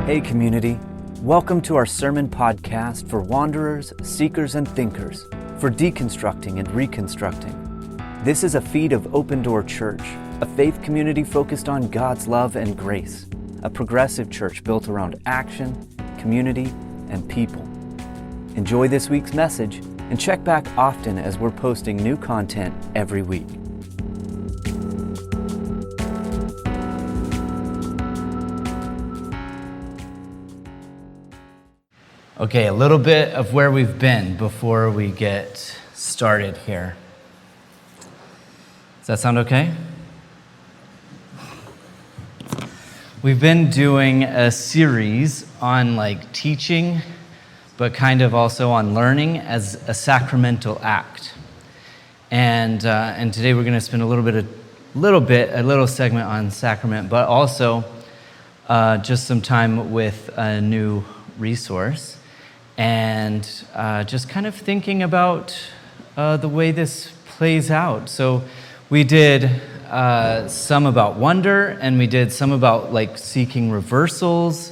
Hey community, welcome to our sermon podcast for wanderers, seekers, and thinkers, for deconstructing and reconstructing. This is a feed of Open Door Church, a faith community focused on God's love and grace, a progressive church built around action, community, and people. Enjoy this week's message and check back often as we're posting new content every week. Okay, a little bit of where we've been before we get started here. Does that sound okay? We've been doing a series on teaching, but kind of also on learning as a sacramental act. And today we're going to spend a little segment on sacrament, but also just some time with a new resource. And just kind of thinking about the way this plays out. So we did some about wonder, and we did some about seeking reversals.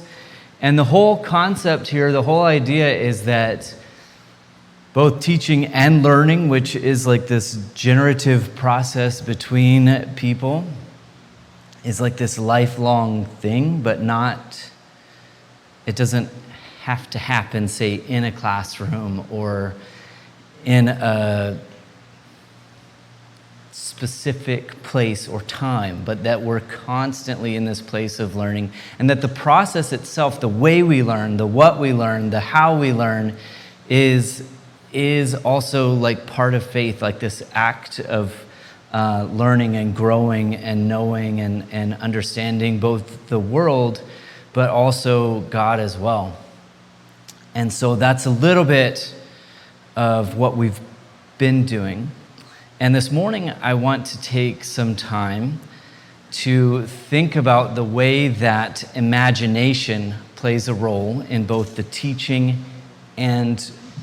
And the whole concept here, the whole idea is that both teaching and learning, which is this generative process between people, is this lifelong thing, but it doesn't have to happen, say, in a classroom or in a specific place or time, but that we're constantly in this place of learning, and that the process itself, the way we learn, the what we learn, the how we learn, is also part of faith, this act of learning and growing and knowing and understanding both the world, but also God as well. And so that's a little bit of what we've been doing. And this morning, I want to take some time to think about the way that imagination plays a role in both the teaching and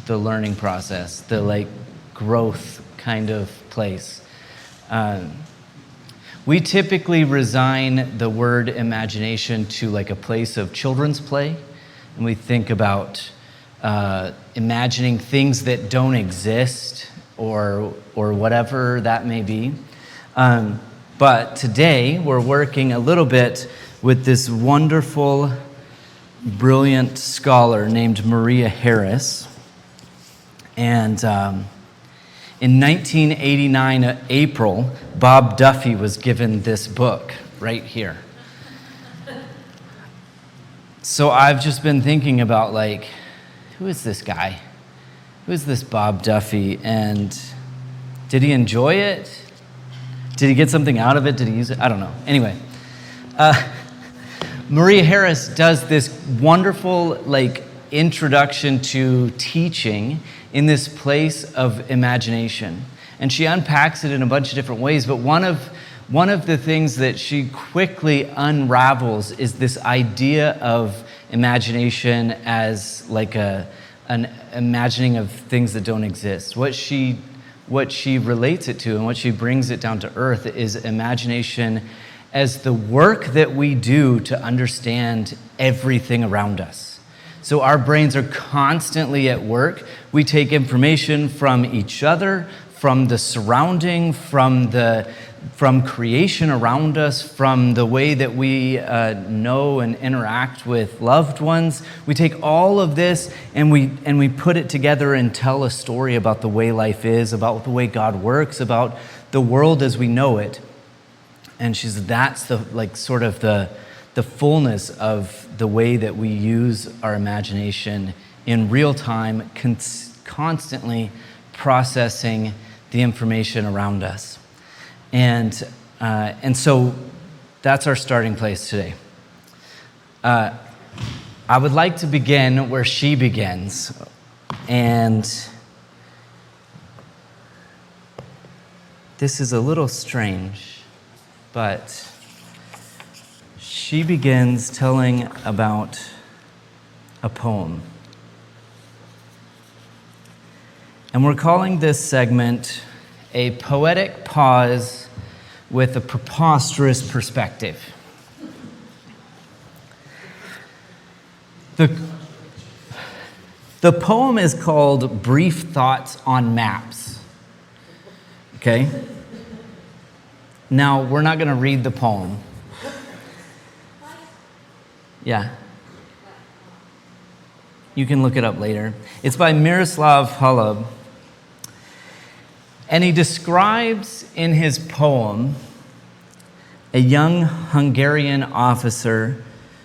the learning process, the growth kind of place. We typically resign the word imagination to a place of children's play, and we think about imagining things that don't exist or whatever that may be. But today we're working a little bit with this wonderful, brilliant scholar named Maria Harris. And in 1989, April, Bob Duffy was given this book right here. So I've just been thinking about who is this guy? Who is this Bob Duffy? And did he enjoy it? Did he get something out of it? Did he use it? I don't know. Anyway, Maria Harris does this wonderful introduction to teaching in this place of imagination. And she unpacks it in a bunch of different ways, but one of the things that she quickly unravels is this idea of imagination as an imagining of things that don't exist. What she relates it to and what she brings it down to earth is imagination as the work that we do to understand everything around us. So our brains are constantly at work. We take information from each other, from the surrounding, from creation around us, from the way that we know and interact with loved ones. We take all of this and we put it together and tell a story about the way life is, about the way God works, about the world as we know it. And that's the fullness of the way that we use our imagination in real time, constantly processing the information around us. And so that's our starting place today. I would like to begin where she begins. And this is a little strange, but she begins telling about a poem. And we're calling this segment a poetic pause with a preposterous perspective. The, the poem is called Brief Thoughts on Maps. Okay? Now, we're not going to read the poem. Yeah. You can look it up later. It's by Miroslav Holub. And he describes in his poem a young Hungarian officer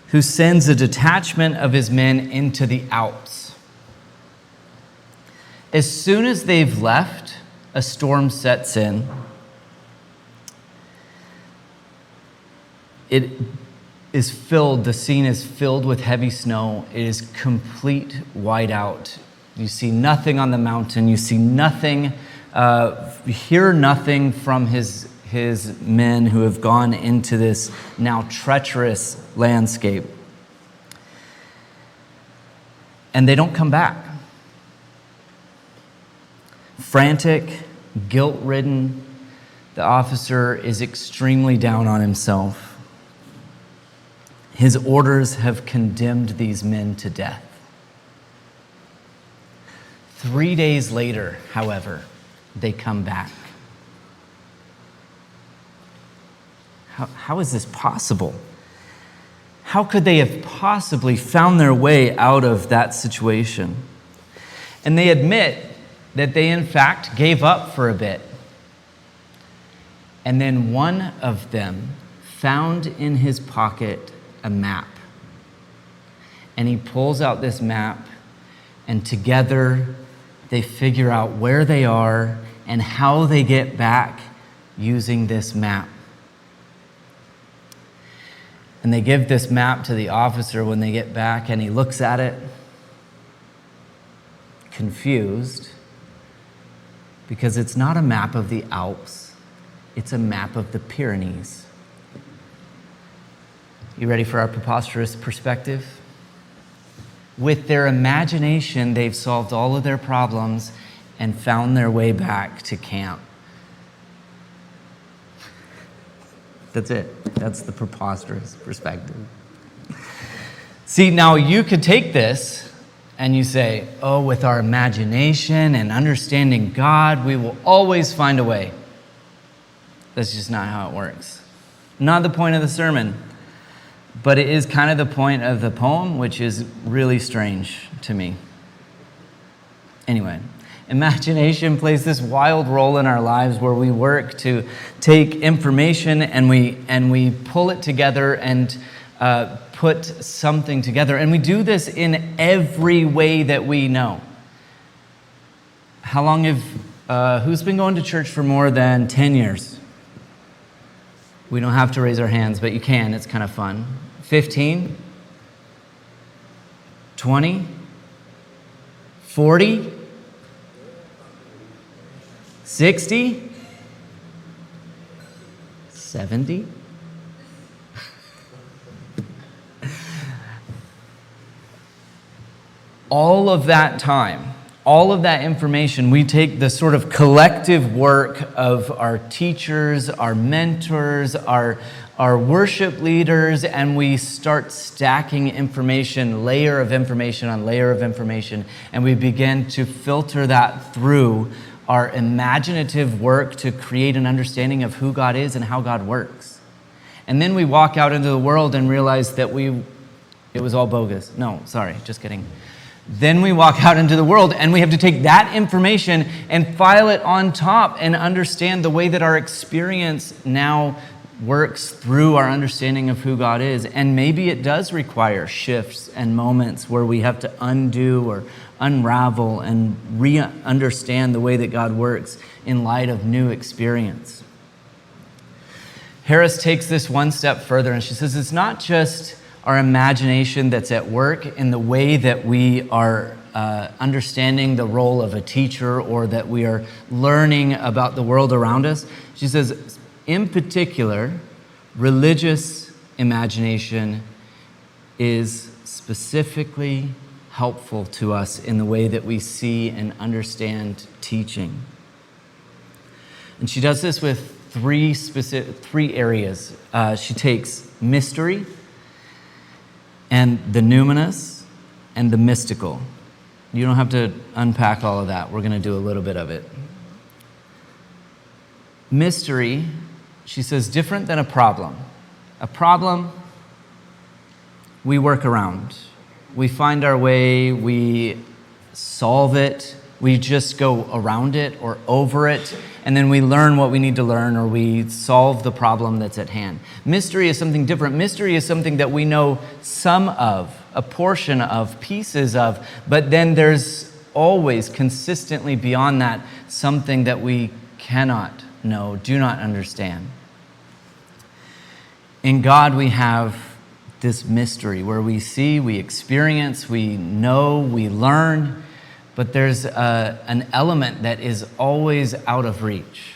who sends a detachment of his men into the Alps. As soon as they've left, a storm sets in. The scene is filled with heavy snow. It is complete whiteout. You see nothing on the mountain. You see nothing, hear nothing from his men who have gone into this now treacherous landscape. And they don't come back. Frantic, guilt-ridden, the officer is extremely down on himself. His orders have condemned these men to death. 3 days later, however, they come back. How is this possible? How could they have possibly found their way out of that situation? And they admit that they, in fact, gave up for a bit. And then one of them found in his pocket a map. And he pulls out this map, and together they figure out where they are and how they get back using this map. And they give this map to the officer when they get back, and he looks at it, confused, because it's not a map of the Alps, it's a map of the Pyrenees. You ready for our preposterous perspective? With their imagination, they've solved all of their problems and found their way back to camp. That's it. That's the preposterous perspective. See, now you could take this and you say, oh, with our imagination and understanding God, we will always find a way. That's just not how it works. Not the point of the sermon, but it is kind of the point of the poem, which is really strange to me. Anyway, imagination plays this wild role in our lives where we work to take information and we pull it together and put something together. And we do this in every way that we know. How long who's been going to church for more than 10 years? We don't have to raise our hands, but you can. It's kind of fun. 15? 20? 40? 60? 70? All of that time, all of that information, we take the sort of collective work of our teachers, our mentors, our worship leaders, and we start stacking information, layer of information on layer of information, and we begin to filter that through our imaginative work to create an understanding of who God is and how God works. And then we walk out into the world and realize that it was all bogus. No, sorry, just kidding. Then we walk out into the world and we have to take that information and file it on top and understand the way that our experience now works through our understanding of who God is. And maybe it does require shifts and moments where we have to undo or unravel and re-understand the way that God works in light of new experience. Harris takes this one step further and she says it's not just our imagination that's at work in the way that we are understanding the role of a teacher or that we are learning about the world around us. She says, in particular, religious imagination is specifically helpful to us in the way that we see and understand teaching. And she does this with three areas. She takes mystery and the numinous and the mystical. You don't have to unpack all of that. We're going to do a little bit of it. Mystery, she says, different than a problem. A problem, we work around. We find our way, we solve it, we just go around it or over it, and then we learn what we need to learn, or we solve the problem that's at hand. Mystery is something different. Mystery is something that we know some of, a portion of, pieces of, but then there's always consistently beyond that something that we cannot know, do not understand. In God, we have this mystery where we see, we experience, we know, we learn, but there's an element that is always out of reach.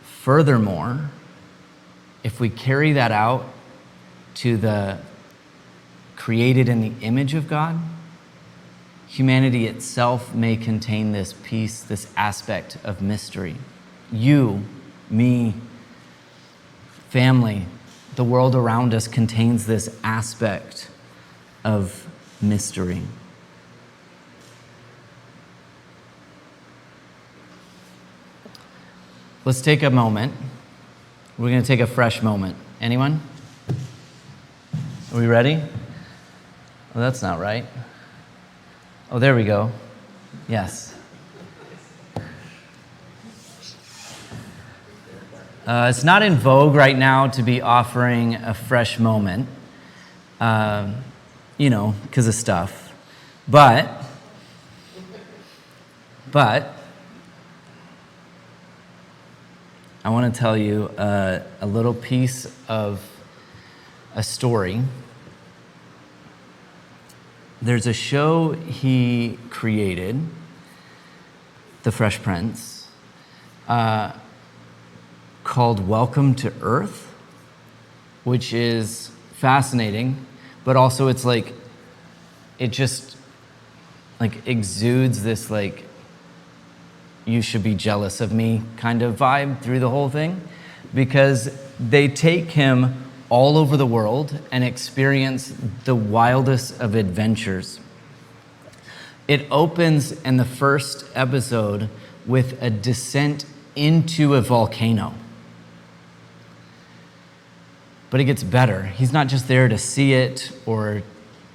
Furthermore, if we carry that out to the created in the image of God, humanity itself may contain this piece, this aspect of mystery. You, me, family, the world around us contains this aspect of mystery. Let's take a moment. We're going to take a fresh moment. Anyone? Are we ready? Oh, that's not right. Oh, there we go. Yes. It's not in vogue right now to be offering a fresh moment, because of stuff. But I want to tell you a little piece of a story. There's a show he created, The Fresh Prince, called Welcome to Earth, which is fascinating, but also it's like, it just like exudes this like, you should be jealous of me kind of vibe through the whole thing, because they take him all over the world and experience the wildest of adventures. It opens in the first episode with a descent into a volcano. But it gets better. He's not just there to see it or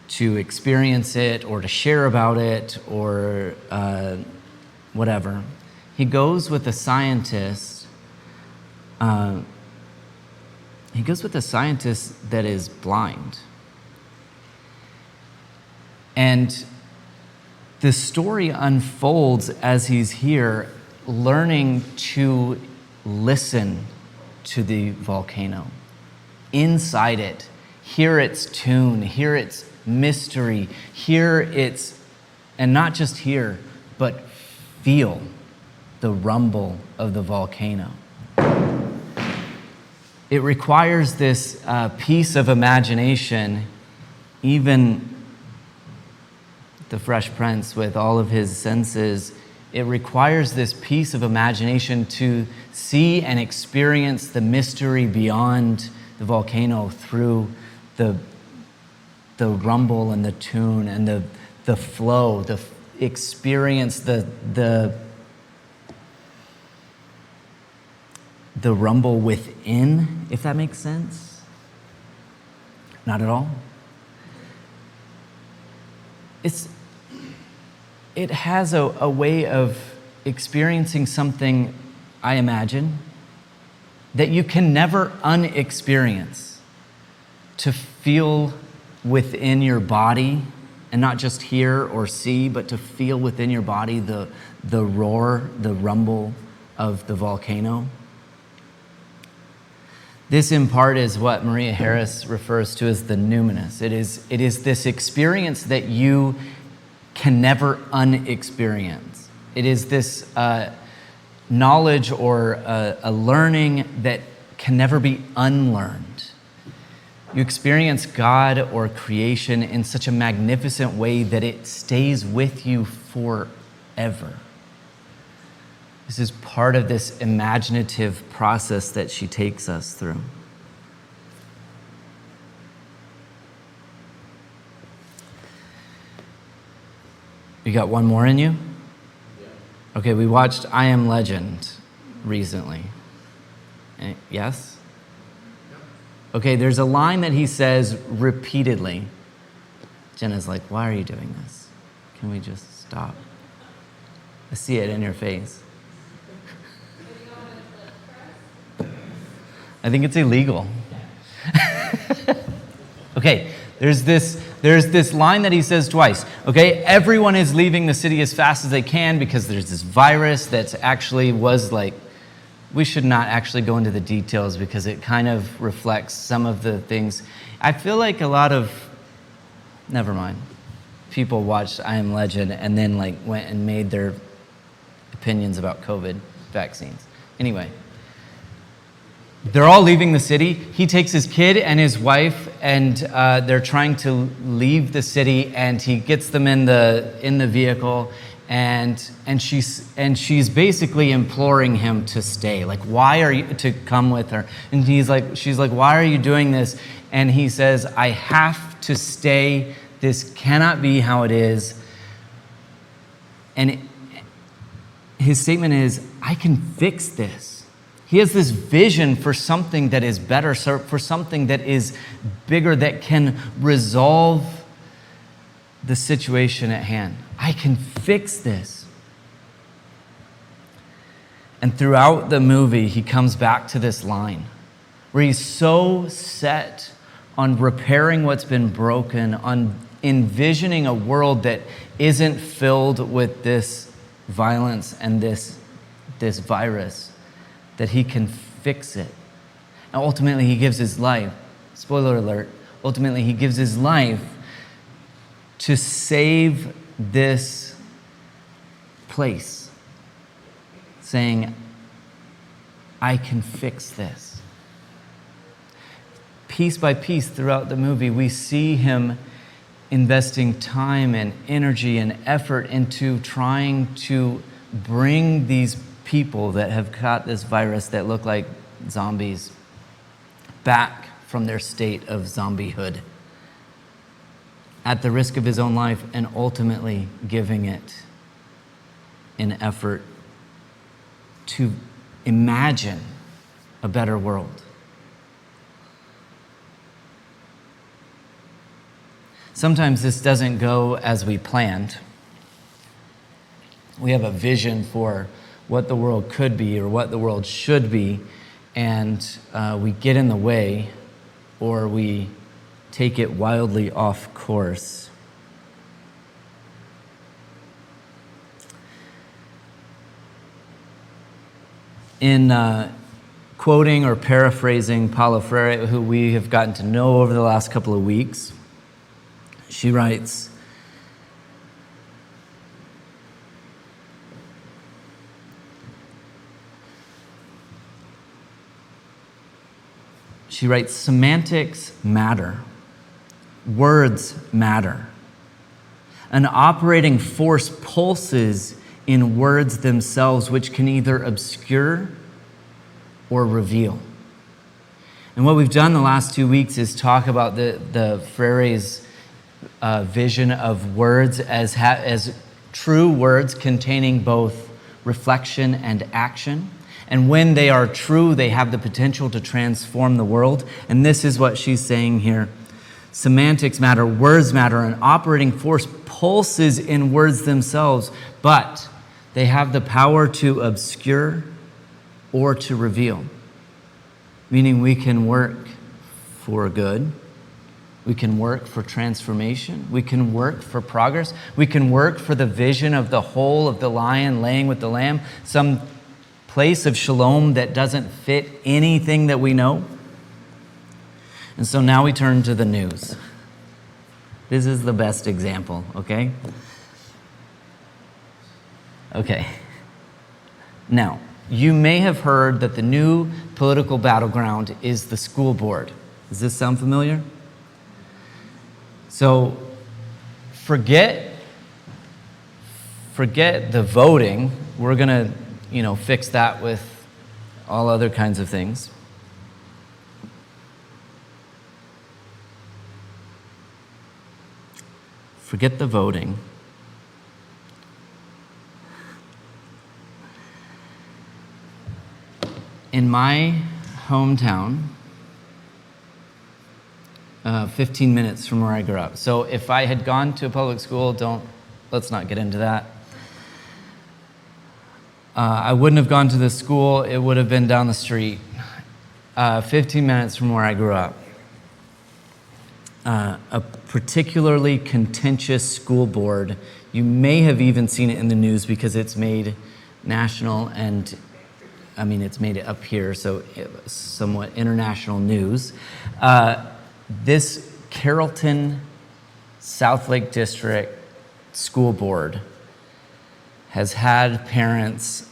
to experience it or to share about it or whatever. He goes with a scientist. He goes with a scientist that is blind. And the story unfolds as he's here, learning to listen to the volcano. Inside it, hear its tune, hear its mystery, hear its, and not just hear, but feel the rumble of the volcano. It requires this piece of imagination. Even the Fresh Prince, with all of his senses, it requires this piece of imagination to see and experience the mystery beyond the volcano through the rumble and the tune and the flow, the experience, the rumble within, if that makes sense. Not at all. It has a way of experiencing something, I imagine, that you can never unexperience. To feel within your body, and not just hear or see, but to feel within your body the roar, the rumble of the volcano. This, in part, is what Maria Harris refers to as the numinous. It is this experience that you can never unexperience. It is this knowledge or a learning that can never be unlearned. You experience God or creation in such a magnificent way that it stays with you forever. This is part of this imaginative process that she takes us through. You got one more in you? Okay, we watched I Am Legend recently. Yes? Okay, there's a line that he says repeatedly. Jenna's like, why are you doing this? Can we just stop? I see it in your face. I think it's illegal. Okay, there's this line that he says twice. Okay, everyone is leaving the city as fast as they can because there's this virus that actually was like, we should not actually go into the details because it kind of reflects some of the things. I feel like a lot of, never mind, people watched I Am Legend and then like went and made their opinions about COVID vaccines. Anyway, they're all leaving the city. He takes his kid and his wife, and they're trying to leave the city, and he gets them in the vehicle, and she's basically imploring him to stay. Like, why are you to come with her? And she's like, why are you doing this? And he says, I have to stay. This cannot be how it is. And his statement is, I can fix this. He has this vision for something that is better, for something that is bigger, that can resolve the situation at hand. I can fix this. And throughout the movie, he comes back to this line where he's so set on repairing what's been broken, on envisioning a world that isn't filled with this violence and this virus, that he can fix it. And ultimately, he gives his life, spoiler alert, ultimately he gives his life to save this place, saying, I can fix this. Piece by piece throughout the movie, we see him investing time and energy and effort into trying to bring these people that have caught this virus that look like zombies back from their state of zombiehood at the risk of his own life, and ultimately giving it an effort to imagine a better world. Sometimes this doesn't go as we planned. We have a vision for what the world could be or what the world should be, and we get in the way, or we take it wildly off course. In quoting or paraphrasing Paulo Freire, who we have gotten to know over the last couple of weeks, she writes, semantics matter. Words matter. An operating force pulses in words themselves, which can either obscure or reveal. And what we've done the last 2 weeks is talk about the Freire's vision of words as true words containing both reflection and action. And when they are true, they have the potential to transform the world. And this is what she's saying here. Semantics matter, words matter, an operating force pulses in words themselves, but they have the power to obscure or to reveal. Meaning we can work for good, we can work for transformation, we can work for progress, we can work for the vision of the whole of the lion laying with the lamb, some place of shalom that doesn't fit anything that we know. And so now we turn to the news. This is the best example, okay? Okay. Now, you may have heard that the new political battleground is the school board. Does this sound familiar? So forget the voting. We're going to fix that with all other kinds of things. Forget the voting. in my hometown, 15 minutes from where I grew up. So if I had gone to a public school, let's not get into that. I wouldn't have gone to this school. It would have been down the street, 15 minutes from where I grew up. A particularly contentious school board. You may have even seen it in the news because it's made national and, it's made it up here, so it somewhat international news. This Carrollton South Lake District School Board has had parents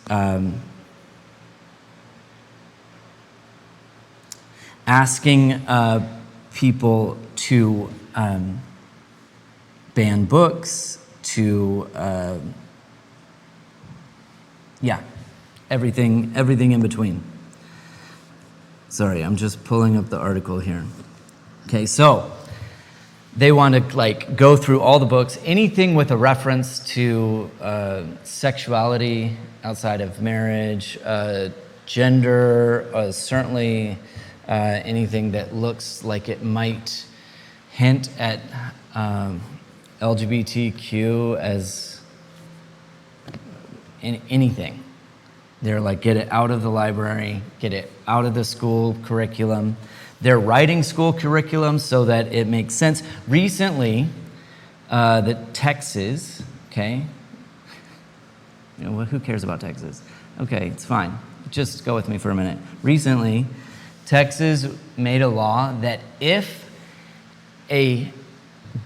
asking people to ban books, to everything in between. Sorry, I'm just pulling up the article here. Okay, so they want to go through all the books, anything with a reference to sexuality outside of marriage, gender, certainly anything that looks like it might hint at LGBTQ as anything. They're like, get it out of the library, get it out of the school curriculum. They're writing school curriculum so that it makes sense. Recently, Texas, okay? Who cares about Texas? Okay, it's fine. Just go with me for a minute. Recently, Texas made a law that if a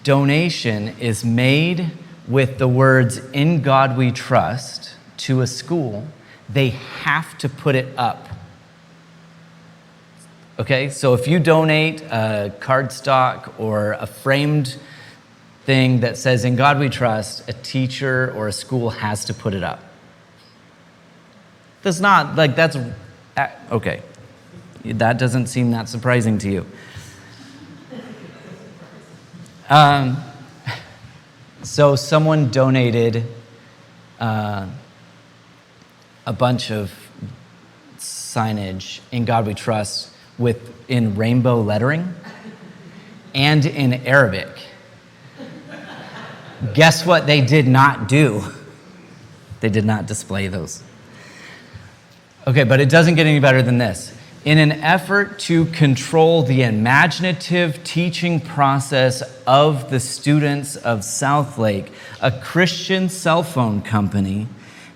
donation is made with the words, "In God We Trust," to a school, they have to put it up. Okay, so if you donate a cardstock or a framed thing that says, "In God We Trust," a teacher or a school has to put it up. That's not, that's, okay. That doesn't seem that surprising to you. So someone donated a bunch of signage, "In God We Trust," in rainbow lettering and in Arabic. Guess what they did not do? They did not display those. Okay, but it doesn't get any better than this. In an effort to control the imaginative teaching process of the students of Southlake, a Christian cell phone company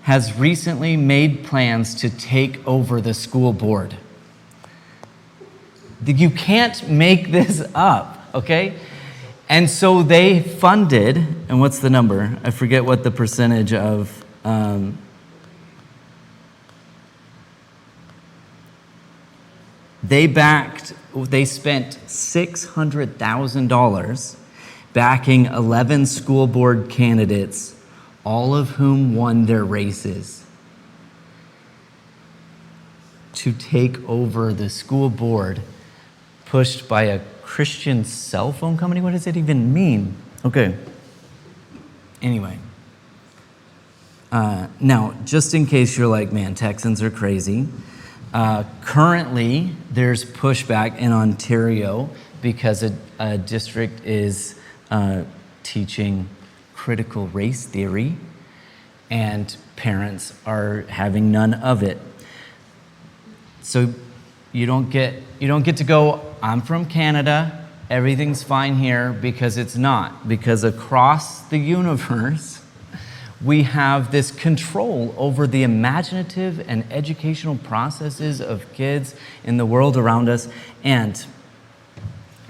has recently made plans to take over the school board. You can't make this up, okay? And so they funded, and what's the number? I forget what the percentage of... They spent $600,000 backing 11 school board candidates, all of whom won their races, to take over the school board pushed by a Christian cell phone company. What does it even mean? Okay. Anyway. Now, just in case you're like, man, Texans are crazy. Currently, there's pushback in Ontario because a district is teaching critical race theory, and parents are having none of it. So you don't get to go, "I'm from Canada, everything's fine here," because it's not. Because across the universe, we have this control over the imaginative and educational processes of kids in the world around us. And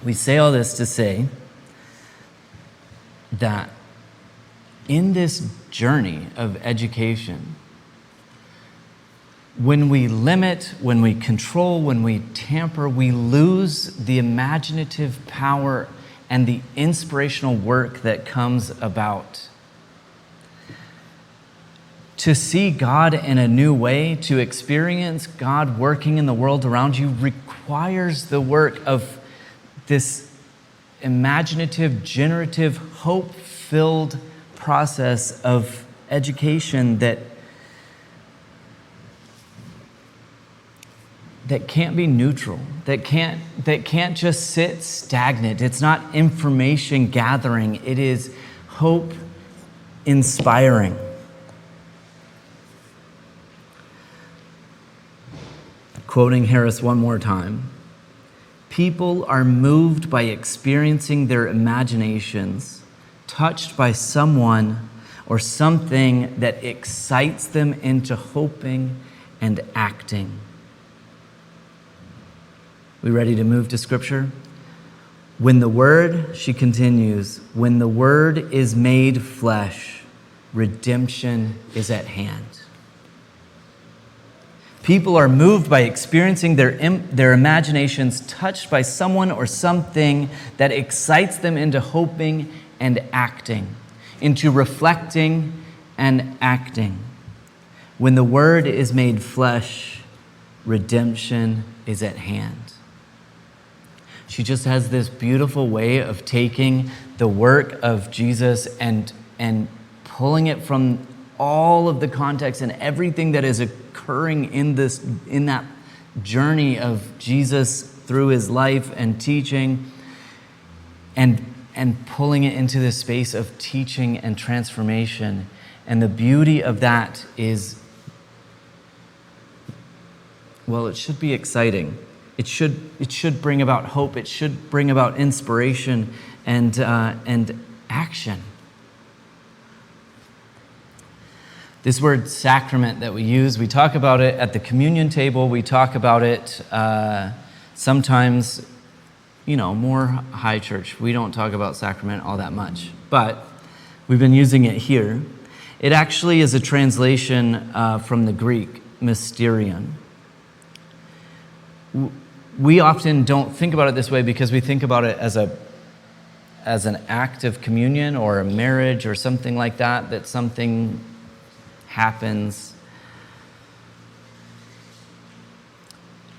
we say all this to say that in this journey of education, when we limit, when we control, when we tamper, we lose the imaginative power and the inspirational work that comes about. To see God in a new way, to experience God working in the world around you, requires the work of this imaginative, generative, hope-filled process of education that that can't be neutral, that can't just sit stagnant. It's not information gathering. It is hope inspiring. Quoting Harris one more time, people are moved by experiencing their imaginations, touched by someone or something that excites them into hoping and acting. We ready to move to Scripture? When the Word, she continues, when the Word is made flesh, redemption is at hand. People are moved by experiencing their imaginations touched by someone or something that excites them into hoping and acting, into reflecting and acting. When the Word is made flesh, redemption is at hand. She just has this beautiful way of taking the work of Jesus and pulling it from all of the context and everything that is occurring in that journey of Jesus through his life and teaching, and pulling it into this space of teaching and transformation. And the beauty of that is, well, it should be exciting. It should bring about hope. It should bring about inspiration and action. This word sacrament that we use, we talk about it at the communion table. We talk about it sometimes, more high church. We don't talk about sacrament all that much, but we've been using it here. It actually is a translation from the Greek, mysterion. We often don't think about it this way because we think about it as an act of communion or a marriage or something like that something happens.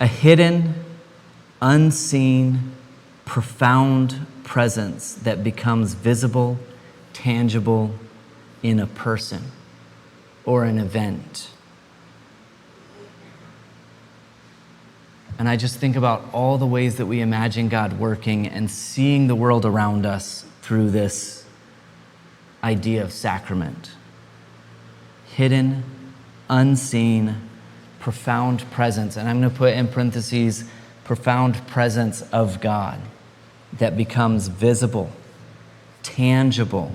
A hidden, unseen, profound presence that becomes visible, tangible in a person or an event. And I just think about all the ways that we imagine God working and seeing the world around us through this idea of sacrament. Hidden, unseen, profound presence. And I'm going to put in parentheses, profound presence of God that becomes visible, tangible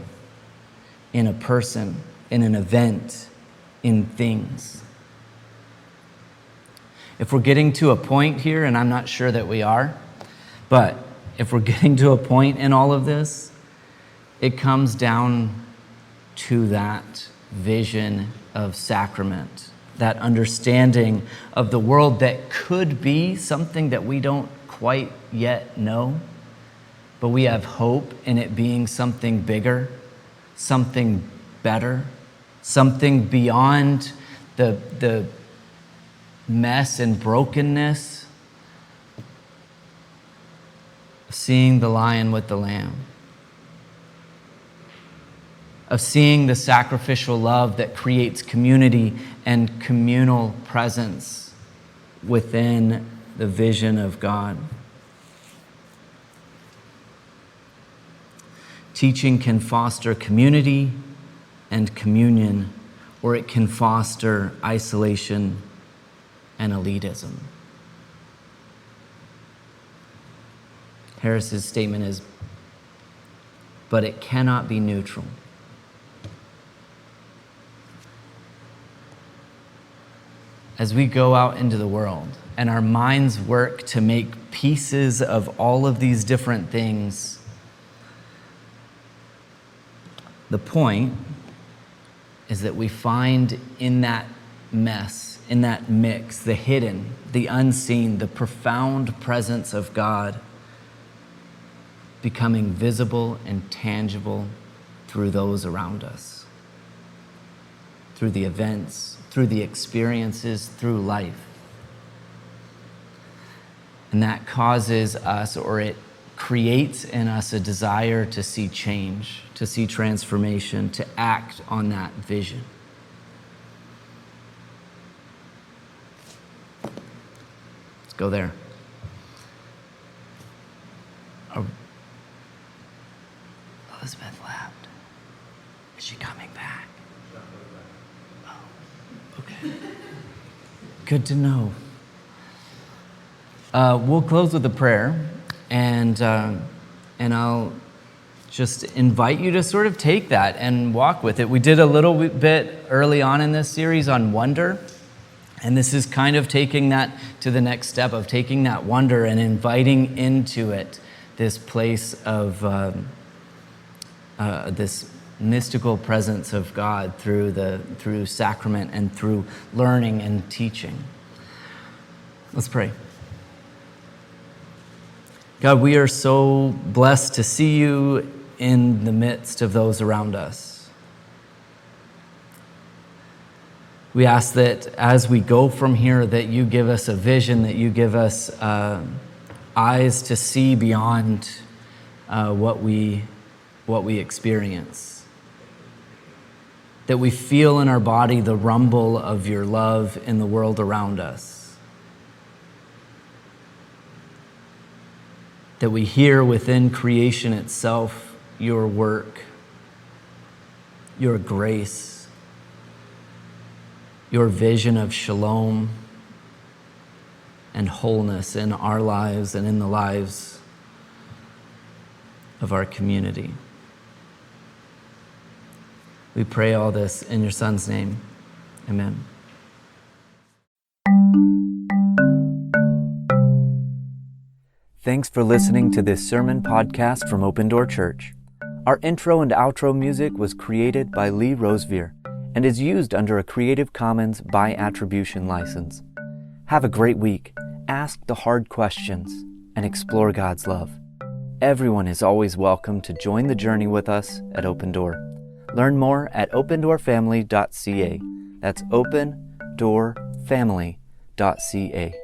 in a person, in an event, in things. If we're getting to a point here, and I'm not sure that we are, but if we're getting to a point in all of this, it comes down to that vision of sacrament, that understanding of the world that could be something that we don't quite yet know, but we have hope in it being something bigger, something better, something beyond the mess and brokenness of seeing the lion with the lamb, of seeing the sacrificial love that creates community and communal presence within the vision of God. Teaching can foster community and communion, or it can foster isolation and elitism. Harris's statement is, but it cannot be neutral. As we go out into the world and our minds work to make pieces of all of these different things, the point is that we find in that mess, in that mix, the hidden, the unseen, the profound presence of God becoming visible and tangible through those around us, through the events, through the experiences, through life. And that causes us, or it creates in us, a desire to see change, to see transformation, to act on that vision. Go there. Oh. Elizabeth left. Is she coming back? Oh, okay. Good to know. We'll close with a prayer, and I'll just invite you to sort of take that and walk with it. We did a little bit early on in this series on wonder, and this is kind of taking that to the next step of taking that wonder and inviting into it this place of this mystical presence of God through sacrament and through learning and teaching. Let's pray. God, we are so blessed to see you in the midst of those around us. We ask that as we go from here, that you give us a vision, that you give us eyes to see beyond what we experience. That we feel in our body the rumble of your love in the world around us. That we hear within creation itself your work, your grace, your vision of shalom and wholeness in our lives and in the lives of our community. We pray all this in your Son's name. Amen. Thanks for listening to this sermon podcast from Open Door Church. Our intro and outro music was created by Lee Rosevear and is used under a Creative Commons by attribution license. Have a great week. Ask the hard questions and explore God's love. Everyone is always welcome to join the journey with us at Open Door. Learn more at opendoorfamily.ca. That's opendoorfamily.ca.